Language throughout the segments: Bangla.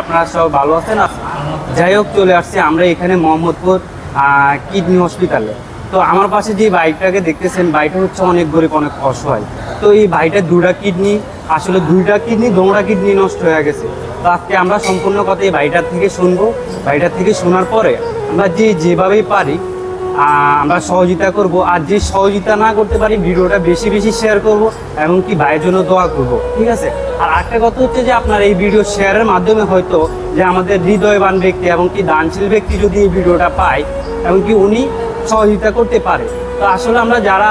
আপনারা সব ভালো আছেন। যাই হোক, চলে আসছি আমরা এখানে মোহাম্মদপুর কিডনি হসপিটালে। তো আমার পাশে যে ভাইটাকে দেখতেছেন, ভাইটা হচ্ছে অনেক গরিব, অনেক অসহায়। তো এই ভাইটার দুটা কিডনি দোনোটা কিডনি নষ্ট হয়ে গেছে। তো আজকে আমরা সম্পূর্ণ কথা এই ভাইটার থেকে শুনবো। ভাইটার থেকে শোনার পরে আমরা যেভাবেই পারি আমরা সহযোগিতা করব। আর যে সহযোগিতা না করতে পারি, ভিডিওটা বেশি বেশি শেয়ার করব এবং কি ভাইয়ের জন্য দোয়া করব, ঠিক আছে? আর একটা কথা হচ্ছে যে আপনার এই ভিডিও শেয়ারের মাধ্যমে হয়তো যে আমাদের হৃদয়বান ব্যক্তি এবং কি দানশীল ব্যক্তি যদি এই ভিডিওটা পায় এবং কি উনি সহযোগিতা করতে পারে। তো আসলে আমরা যারা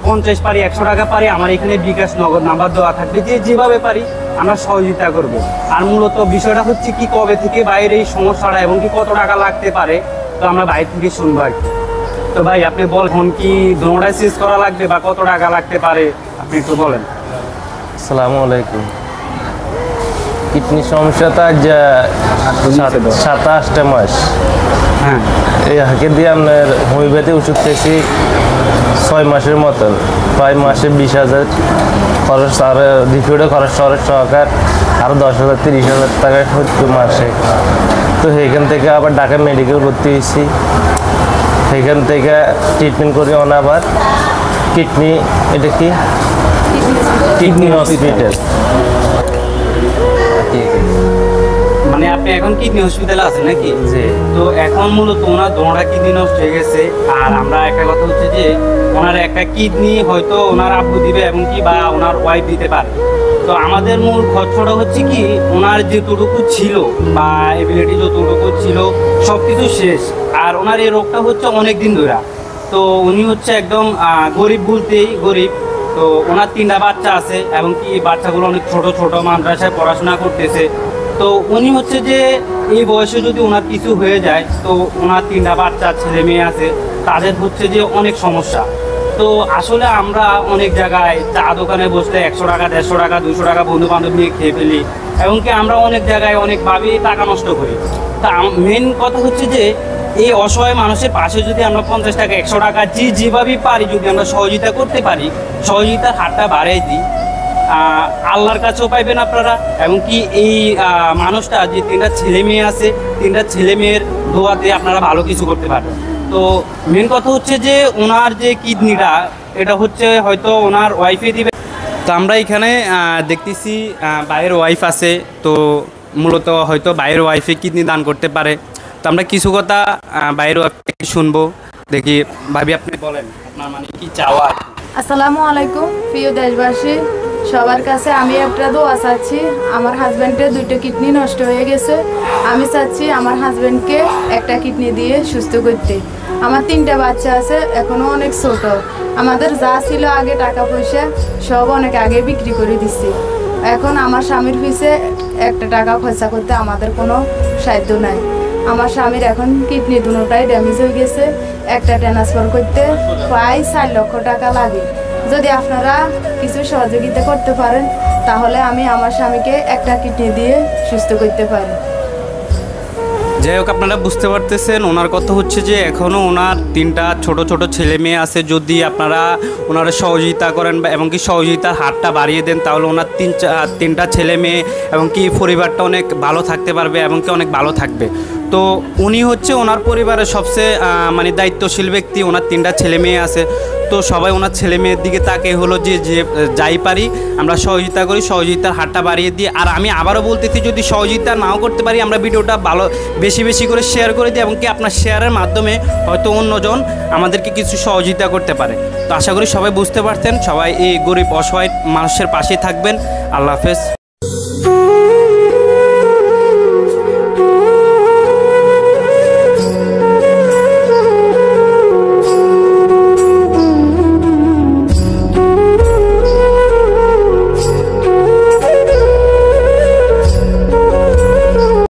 50 পারি, 100 টাকা পারি, আমার এখানে বিকাশ নগদ নাম্বার দেওয়া থাকবে, যেভাবে পারি আমরা সহযোগিতা করব। আর মূলত বিষয়টা হচ্ছে কি, কবে থেকে বাইরের এই সমস্যাটা এবং কি কত টাকা লাগতে পারে, তো আমরা বাইরে থেকে শুনবো আর কি। তো ভাই আপনি বলুন, কি দোনোটাই শেষ করা লাগবে বা কত টাকা লাগতে পারে আপনি একটু বলেন। আসসালামু আলাইকুম। কিডনি সমস্যাটা আজ 7-8 মাস। হ্যাঁ, এই হাঁকে দিয়ে আপনার হোমিওপ্যাথি ওষুধ খেয়েছি 6 মাসের মতন। প্রায় মাসে 20,000 খরচ, আর দ্বিতীয়টা খরচ সহকার আরও 10,000 30,000 টাকা হতো মাসে। তো সেখান থেকে আবার ঢাকা মেডিকেল ভর্তি হয়েছি। সেখান থেকে ট্রিটমেন্ট করি আবার কিডনি, এটা কি কিডনি হসপিটাল। মানে আপনি এখন কিডনি হসপিটালে আছেন নাকি? জি। তো এখন মূলত ওনার দোনোটা কিডনি নষ্ট হয়ে গেছে। আর আমরা একটা কথা হচ্ছে যে ওনার একটা কিডনি হয়তো ওনার আব্বু দিবে এবং কি বা ওনার ওয়াইফ দিতে পারে। তো আমাদের মূল খরচটা হচ্ছে কি, ওনার যেটুকু ছিল বা এবিলিটি যতটুকু ছিল সব কিছু শেষ। আর ওনার এই রোগটা হচ্ছে অনেক দিন ধরে। তো উনি হচ্ছে একদম গরিব, বলতেই গরিব। তো ওনার 3টা বাচ্চা আছে এবং কি বাচ্চাগুলো অনেক ছোট ছোট মাদ্রাসায় পড়াশোনা করতেছে। তো উনি হচ্ছে যে এই বয়সে যদি ওনার কিছু হয়ে যায়, তো ওনার 3টা বাচ্চা ছেলে মেয়ে আছে, তাদের হচ্ছে যে অনেক সমস্যা। তো আসলে আমরা অনেক জায়গায় চা দোকানে বসলে 100 টাকা, 150 টাকা, 200 টাকা বন্ধু বান্ধব নিয়ে খেয়ে ফেলি এবং কি আমরা অনেক জায়গায় অনেকভাবেই টাকা নষ্ট করি। তা মেন কথা হচ্ছে যে এই অসহায় মানুষের পাশে যদি আমরা 50 টাকা, 100 টাকা যেভাবেই পারি যদি আমরা সহযোগিতা করতে পারি, সহযোগিতার হারটা বাড়াই দিই, আল্লাহর কাছেও পাইবেন আপনারা এবং কি এই মানুষটা যে 3টা ছেলে মেয়ে আছে, 3টা ছেলে মেয়ের দোয়াতে আপনারা ভালো কিছু করতে পারবেন। তো মেন কথা হচ্ছে যে ওনার যে কিডনিটা, এটা হচ্ছে হয়তো ওনার ওয়াইফে দিবে। তো আমরা এখানে দেখতেছি বাইরের ওয়াইফ আছে, তো মূলত হয়তো বাইরের ওয়াইফে কিডনি দান করতে পারে। তো আমরা কিছু কথা বাইরের ওয়াইফে শুনবো। দেখি ভাবি আপনি বলেন আপনার মানে কি চাওয়া। আসসালামু আলাইকুম প্রিয় দেশবাসী, সবার কাছে আমি একটা দোয়া চাচ্ছি। আমার হাজব্যান্ডের 2টা কিডনি নষ্ট হয়ে গেছে। আমি চাচ্ছি আমার হাজব্যান্ডকে একটা কিডনি দিয়ে সুস্থ করতে। আমার 3টা বাচ্চা আছে, এখনও অনেক ছোট। আমাদের যা ছিল আগে টাকা পয়সা সব অনেক আগে বিক্রি করে দিচ্ছি। এখন আমার স্বামীর পিছে একটা টাকা খরচা করতে আমাদের কোনো সাধ্য নাই। আমার স্বামীর এখন কিডনি দুটোটাই ড্যামেজ হয়ে গেছে। একটা ট্রান্সফার করতে প্রায় 4 লক্ষ টাকা লাগে। যদি আপনারা কিছু সহযোগিতা করতে পারেন তাহলে আমি আমার স্বামীকে একটা কিডনি দিয়ে সুস্থ করতে পারি। যাই হোক, আপনারা বুঝতে পারতেছেন ওনার কথা হচ্ছে যে এখনও ওনার 3টা ছোট ছোট ছেলে মেয়ে আছে। যদি আপনারা ওনারা সহযোগিতা করেন এবং কি সহযোগিতার হারটা বাড়িয়ে দেন, তাহলে ওনার 3টা ছেলে মেয়ে এবং কি পরিবারটা অনেক ভালো থাকতে পারবে এবং কি অনেক ভালো থাকবে। তো উনি হচ্ছে ওনার পরিবারের সবচেয়ে মানে দায়িত্বশীল ব্যক্তি। ওনার 3টা ছেলে মেয়ে আছে, তো সবাই ওনার ছেলে মেয়ের দিকে তাকে হলো যে যাই পারি আমরা সহযোগিতা করি, সহযোগিতার হারটা বাড়িয়ে দিই। আর আমি আবারও বলতেছি, যদি সহযোগিতা নাও করতে পারি, আমরা ভিডিওটা ভালো বেশি বেশি করে শেয়ার করে দিই এবং কি আপনার শেয়ারের মাধ্যমে হয়তো অন্যজন আমাদেরকে কিছু সহযোগিতা করতে পারে। তো আশা করি সবাই বুঝতে পারছেন। সবাই এই গরিব অসহায় মানুষের পাশেই থাকবেন। আল্লাহ হাফেজ।